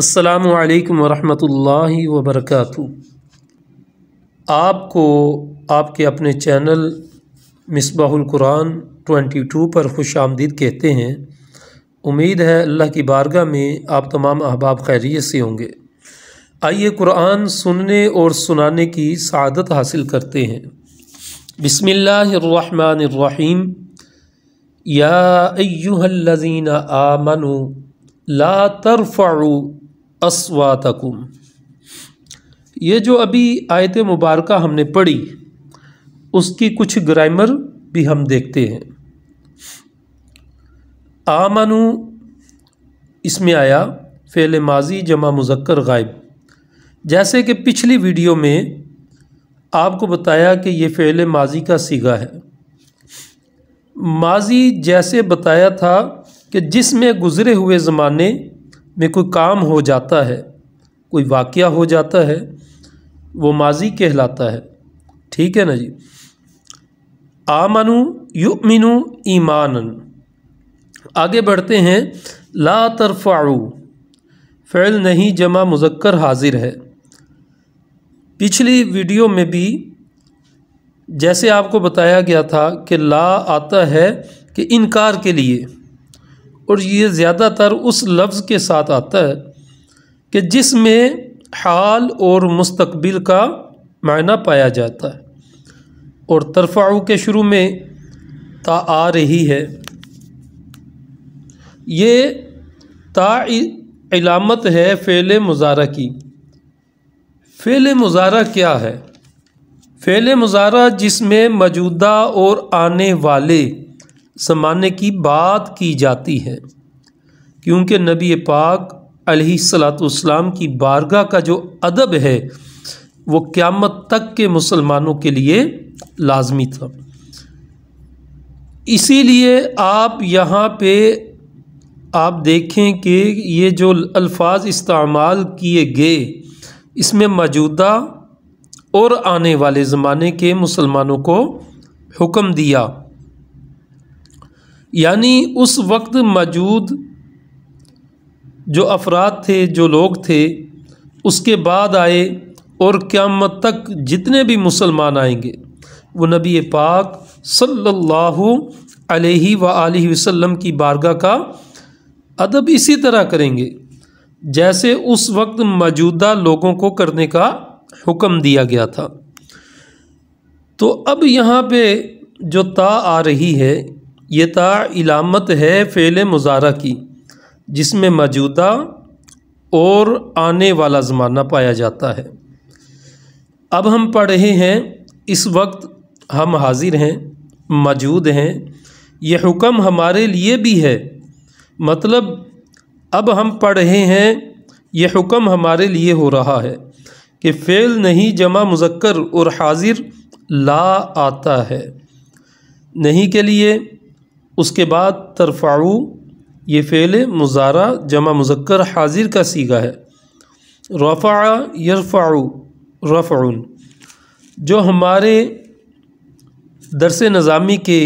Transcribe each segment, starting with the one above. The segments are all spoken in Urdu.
السلام علیکم ورحمۃ اللہ وبرکاتہ۔ آپ کو آپ کے اپنے چینل مصباح القرآن 22 پر خوش آمدید کہتے ہیں۔ امید ہے اللہ کی بارگاہ میں آپ تمام احباب خیریت سے ہوں گے۔ آئیے قرآن سننے اور سنانے کی سعادت حاصل کرتے ہیں۔ بسم اللہ الرحمن الرحیم۔ یا ایہا الذین آمنوا لا ترفعوا اصواتکم۔ یہ جو ابھی آیت مبارکہ ہم نے پڑھی اس کی کچھ گرامر بھی ہم دیکھتے ہیں۔ آمنو اس میں آیا فعل ماضی جمع مذکر غائب، جیسے کہ پچھلی ویڈیو میں آپ کو بتایا کہ یہ فعل ماضی کا صیغہ ہے۔ ماضی جیسے بتایا تھا کہ جس میں گزرے ہوئے زمانے میں کوئی کام ہو جاتا ہے، کوئی واقعہ ہو جاتا ہے، وہ ماضی کہلاتا ہے۔ ٹھیک ہے نا جی۔ آمنو یؤمنو ایمانا۔ آگے بڑھتے ہیں۔ لا ترفعوا فعل نہیں جمع مذکر حاضر ہے۔ پچھلی ویڈیو میں بھی جیسے آپ کو بتایا گیا تھا کہ لا آتا ہے کہ انکار کے لیے، اور یہ زیادہ تر اس لفظ کے ساتھ آتا ہے کہ جس میں حال اور مستقبل کا معنی پایا جاتا ہے، اور ترفعوا کے شروع میں تا آ رہی ہے۔ یہ تا علامت ہے فعل مضارع کی۔ فعل مضارع کیا ہے؟ فعل مضارع جس میں موجودہ اور آنے والے زمانے کی بات کی جاتی ہے، کیونکہ نبی پاک علیہ الصلاۃ والسلام کی بارگاہ کا جو ادب ہے وہ قیامت تک کے مسلمانوں کے لیے لازمی تھا۔ اسی لیے آپ یہاں پہ آپ دیکھیں کہ یہ جو الفاظ استعمال کیے گئے اس میں موجودہ اور آنے والے زمانے کے مسلمانوں کو حکم دیا، یعنی اس وقت موجود جو افراد تھے، جو لوگ تھے، اس کے بعد آئے، اور قیامت تک جتنے بھی مسلمان آئیں گے وہ نبی پاک صلی اللہ علیہ وآلہ وسلم کی بارگاہ کا ادب اسی طرح کریں گے جیسے اس وقت موجودہ لوگوں کو کرنے کا حکم دیا گیا تھا۔ تو اب یہاں پہ جو تا آ رہی ہے، یہ تا علامت ہے فعل مضارع کی جس میں موجودہ اور آنے والا زمانہ پایا جاتا ہے۔ اب ہم پڑھ رہے ہیں، اس وقت ہم حاضر ہیں، موجود ہیں، یہ حکم ہمارے لیے بھی ہے۔ مطلب اب ہم پڑھ رہے ہیں، یہ حکم ہمارے لیے ہو رہا ہے کہ فعل نہیں جمع مذکر اور حاضر لا آتا ہے نہیں کے لیے، اس کے بعد ترفعوا یہ فعل مضارع جمع مذکر حاضر کا صیغہ ہے۔ رفع یرفع رفع، جو ہمارے درس نظامی کے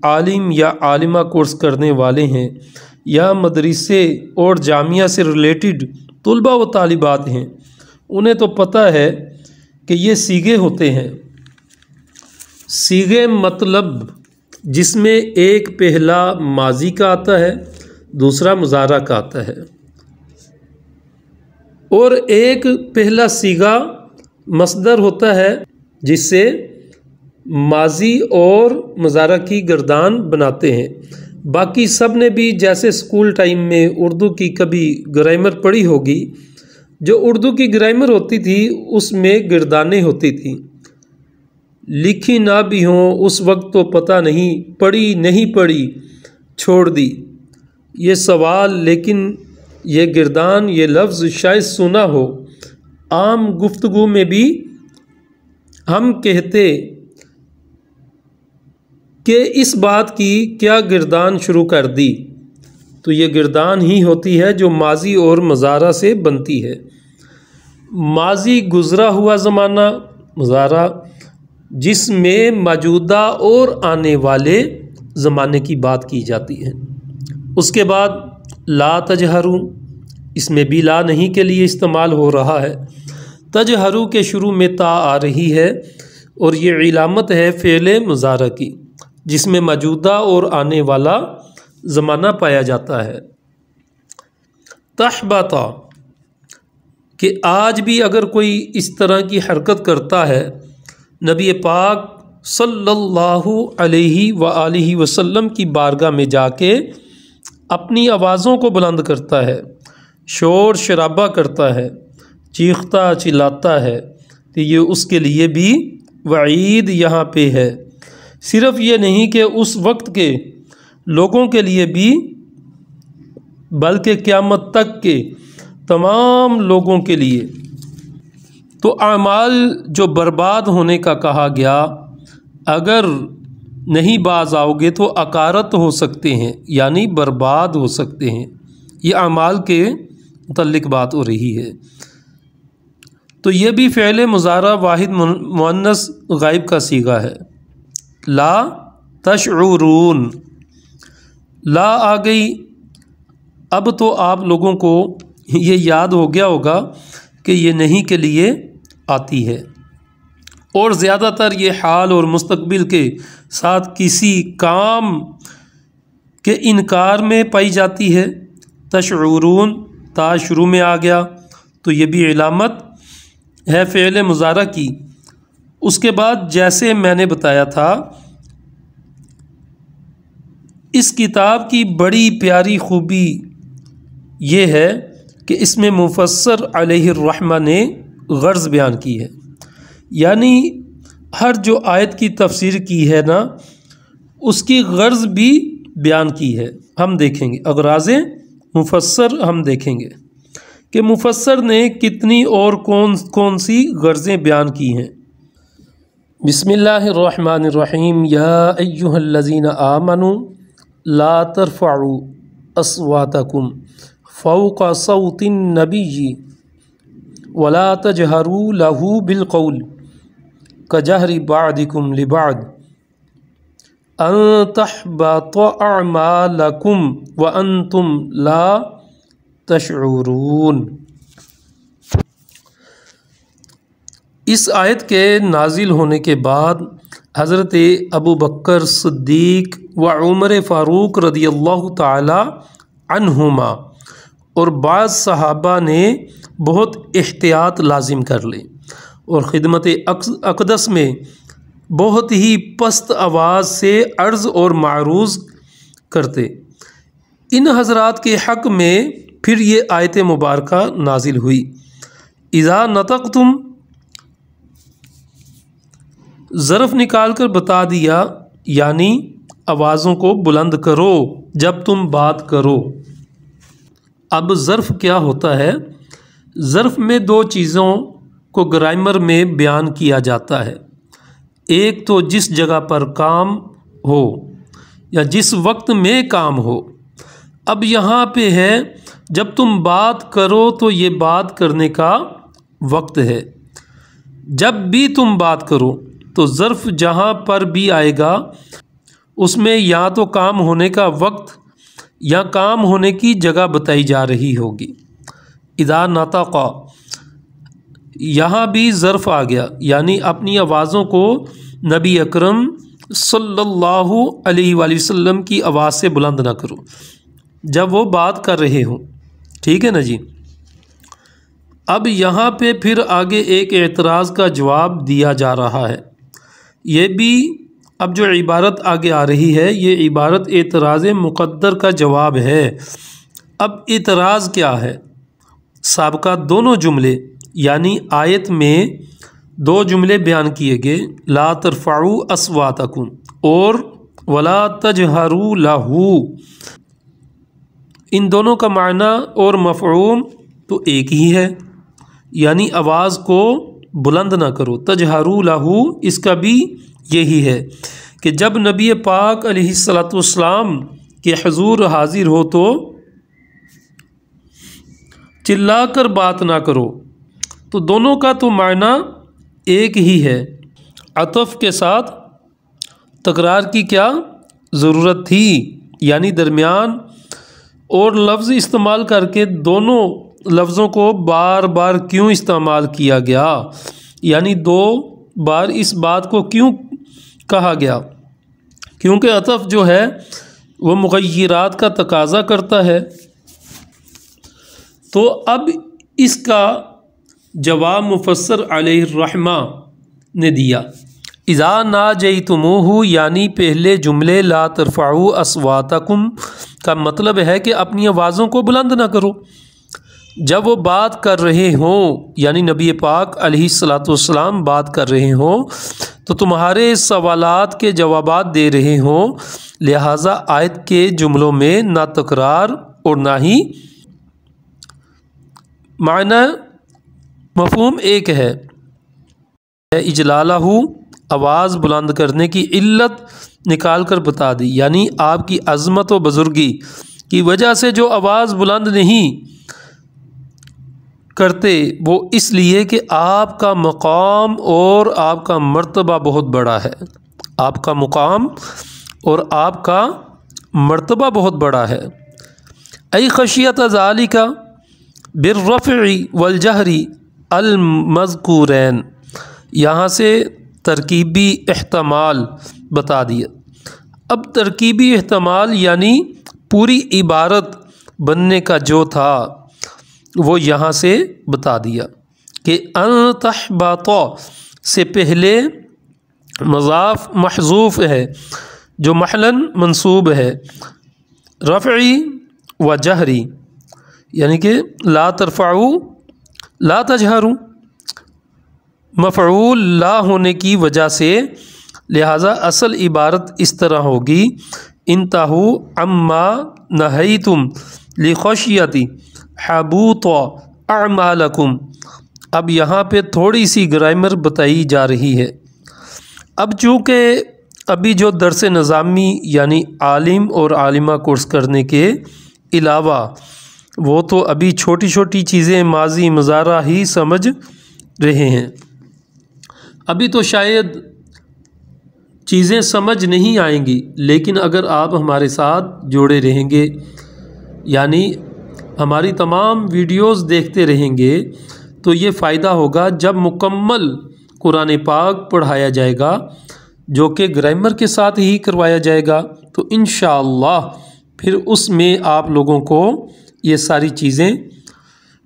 عالم یا عالمہ کورس کرنے والے ہیں یا مدرسے اور جامعہ سے ریلیٹڈ طلباء و طالبات ہیں، انہیں تو پتہ ہے کہ یہ صیغے ہوتے ہیں۔ صیغے مطلب جس میں ایک پہلا ماضی کا آتا ہے، دوسرا مضارع کا آتا ہے، اور ایک پہلا صیغہ مصدر ہوتا ہے جس سے ماضی اور مضارع کی گردان بناتے ہیں۔ باقی سب نے بھی جیسے سکول ٹائم میں اردو کی کبھی گرامر پڑھی ہوگی، جو اردو کی گرامر ہوتی تھی اس میں گردانیں ہوتی تھیں، لکھی نہ بھی ہوں، اس وقت تو پتہ نہیں پڑھی نہیں پڑھی چھوڑ دی یہ سوال، لیکن یہ گردان یہ لفظ شاید سنا ہو۔ عام گفتگو میں بھی ہم کہتے کہ اس بات کی کیا گردان شروع کر دی، تو یہ گردان ہی ہوتی ہے جو ماضی اور مضارع سے بنتی ہے۔ ماضی گزرا ہوا زمانہ مضارع جس میں موجودہ اور آنے والے زمانے کی بات کی جاتی ہے۔ اس کے بعد لا تجہروا اس میں بھی لا نہیں کے لیے استعمال ہو رہا ہے۔ تجہرو کے شروع میں تا آ رہی ہے اور یہ علامت ہے فعل مضارع کی، جس میں موجودہ اور آنے والا زمانہ پایا جاتا ہے۔ تحبطا کہ آج بھی اگر کوئی اس طرح کی حرکت کرتا ہے، نبی پاک صلی اللہ علیہ وآلہ وسلم کی بارگاہ میں جا کے اپنی آوازوں کو بلند کرتا ہے، شور شرابہ کرتا ہے، چیختا چلاتا ہے، تو یہ اس کے لیے بھی وعید یہاں پہ ہے۔ صرف یہ نہیں کہ اس وقت کے لوگوں کے لیے بھی، بلکہ قیامت تک کے تمام لوگوں کے لیے۔ تو اعمال جو برباد ہونے کا کہا گیا، اگر نہیں باز آؤ گے تو اکارت ہو سکتے ہیں، یعنی برباد ہو سکتے ہیں۔ یہ اعمال کے متعلق بات ہو رہی ہے۔ تو یہ بھی فعل مضارع واحد مؤنث غائب کا صیغہ ہے۔ لا تشعرون، لا آ گئی۔ اب تو آپ لوگوں کو یہ یاد ہو گیا ہوگا کہ یہ نہیں کے لیے آتی ہے، اور زیادہ تر یہ حال اور مستقبل کے ساتھ کسی کام کے انکار میں پائی جاتی ہے۔ تشعرون تا شروع میں آ گیا تو یہ بھی علامت ہے فعل مضارع کی۔ اس کے بعد جیسے میں نے بتایا تھا، اس کتاب کی بڑی پیاری خوبی یہ ہے کہ اس میں مفسر علیہ الرحمہ نے غرض بیان کی ہے، یعنی ہر جو آیت کی تفسیر کی ہے نا، اس کی غرض بھی بیان کی ہے۔ ہم دیکھیں گے اغراض مفسر، ہم دیکھیں گے کہ مفسر نے کتنی اور کون سی غرضیں بیان کی ہیں۔ بسم اللہ الرحمن الرحیم۔ یا ایہا الذین آمنوا لا ترفعوا اصواتکم فوق صوت النبی ولا تجہروا لہ بالقول کجہر بعضکم لبعض ان تحبط اعمالکم وانتم لا تشعرون۔ اس آیت کے نازل ہونے کے بعد حضرت ابو بکر صدیق و عمر فاروق رضی اللہ تعالی عنہما اور بعض صحابہ نے بہت احتیاط لازم کر لی اور خدمت اقدس میں بہت ہی پست آواز سے عرض اور معروض کرتے۔ ان حضرات کے حق میں پھر یہ آیت مبارکہ نازل ہوئی۔ اذا نطقتم، ظرف نکال کر بتا دیا، یعنی آوازوں کو بلند کرو جب تم بات کرو۔ اب ظرف کیا ہوتا ہے؟ ظرف میں دو چیزوں کو گرامر میں بیان کیا جاتا ہے، ایک تو جس جگہ پر کام ہو یا جس وقت میں کام ہو۔ اب یہاں پہ ہے جب تم بات کرو تو یہ بات کرنے کا وقت ہے۔ جب بھی تم بات کرو تو ظرف جہاں پر بھی آئے گا اس میں یا تو کام ہونے کا وقت یا کام ہونے کی جگہ بتائی جا رہی ہوگی۔ اذا نطق، یہاں بھی ظرف آ گیا، یعنی اپنی آوازوں کو نبی اکرم صلی اللہ علیہ وآلہ وسلم کی آواز سے بلند نہ کرو جب وہ بات کر رہے ہوں۔ ٹھیک ہے نا جی۔ اب یہاں پہ پھر آگے ایک اعتراض کا جواب دیا جا رہا ہے۔ یہ بھی اب جو عبارت آگے آ رہی ہے یہ عبارت اعتراض مقدر کا جواب ہے۔ اب اعتراض کیا ہے؟ سابقہ دونوں جملے، یعنی آیت میں دو جملے بیان کیے گئے، لا ترفعوا اصواتکم اور ولا تجہروا لہ، ان دونوں کا معنی اور مفہوم تو ایک ہی ہے، یعنی آواز کو بلند نہ کرو۔ تجہروا لہ، اس کا بھی یہی ہے کہ جب نبی پاک علیہ الصلاۃ والسلام کے حضور حاضر ہو تو چلا کر بات نہ کرو۔ تو دونوں کا تو معنی ایک ہی ہے، عطف کے ساتھ تکرار کی کیا ضرورت تھی؟ یعنی درمیان اور لفظ استعمال کر کے دونوں لفظوں کو بار بار کیوں استعمال کیا گیا، یعنی دو بار اس بات کو کیوں کہا گیا؟ کیونکہ عطف جو ہے وہ مغیرات کا تقاضا کرتا ہے۔ تو اب اس کا جواب مفسر علیہ الرحمہ نے دیا، اذا ناجیتموہ، یعنی پہلے جملے لا ترفعوا اصواتکم کا مطلب ہے کہ اپنی آوازوں کو بلند نہ کرو جب وہ بات کر رہے ہوں، یعنی نبی پاک علیہ الصلاۃ والسلام بات کر رہے ہوں تو تمہارے سوالات کے جوابات دے رہے ہوں، لہٰذا آیت کے جملوں میں نہ تکرار اور نہ ہی معنی مفہوم ایک ہے۔ اجلالہ، آواز بلند کرنے کی علت نکال کر بتا دی، یعنی آپ کی عظمت و بزرگی کی وجہ سے جو آواز بلند نہیں کرتے وہ اس لیے کہ آپ کا مقام اور آپ کا مرتبہ بہت بڑا ہے، آپ کا مقام اور آپ کا مرتبہ بہت بڑا ہے۔ ای خشیت ذالک بالرفع والجہر المذکورین، یہاں سے ترکیبی احتمال بتا دیا۔ اب ترکیبی احتمال یعنی پوری عبارت بننے کا جو تھا وہ یہاں سے بتا دیا کہ ان تحبط سے پہلے مضاف محذوف ہے جو محلاً منصوب ہے، رفعی و جہری، یعنی کہ لا ترفعوا لا تجہروا، مفعول لا ہونے کی وجہ سے لہٰذا اصل عبارت اس طرح ہوگی، انتہوا عما نہیتم لخشیتی حبوط اعمالکم۔ اب یہاں پہ تھوڑی سی گرامر بتائی جا رہی ہے۔ اب چونکہ ابھی جو درس نظامی یعنی عالم اور عالمہ کورس کرنے کے علاوہ وہ تو ابھی چھوٹی چھوٹی چیزیں ماضی مضارع ہی سمجھ رہے ہیں، ابھی تو شاید چیزیں سمجھ نہیں آئیں گی، لیکن اگر آپ ہمارے ساتھ جڑے رہیں گے یعنی ہماری تمام ویڈیوز دیکھتے رہیں گے تو یہ فائدہ ہوگا۔ جب مکمل قرآن پاک پڑھایا جائے گا جو کہ گرامر کے ساتھ ہی کروایا جائے گا تو انشاءاللہ پھر اس میں آپ لوگوں کو یہ ساری چیزیں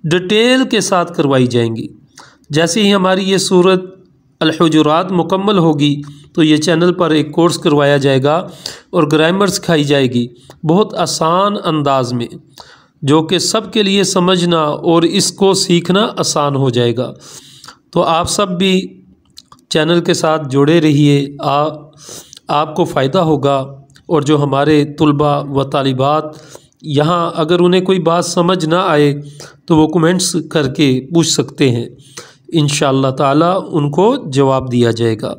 ڈیٹیل کے ساتھ کروائی جائیں گی۔ جیسے ہی ہماری یہ سورت الحجرات مکمل ہوگی تو یہ چینل پر ایک کورس کروایا جائے گا اور گرامر سکھائی جائے گی بہت آسان انداز میں، جو کہ سب کے لیے سمجھنا اور اس کو سیکھنا آسان ہو جائے گا۔ تو آپ سب بھی چینل کے ساتھ جڑے رہیے، آپ کو فائدہ ہوگا۔ اور جو ہمارے طلباء و طالبات یہاں اگر انہیں کوئی بات سمجھ نہ آئے تو وہ کمنٹس کر کے پوچھ سکتے ہیں، انشاءاللہ تعالی ان کو جواب دیا جائے گا۔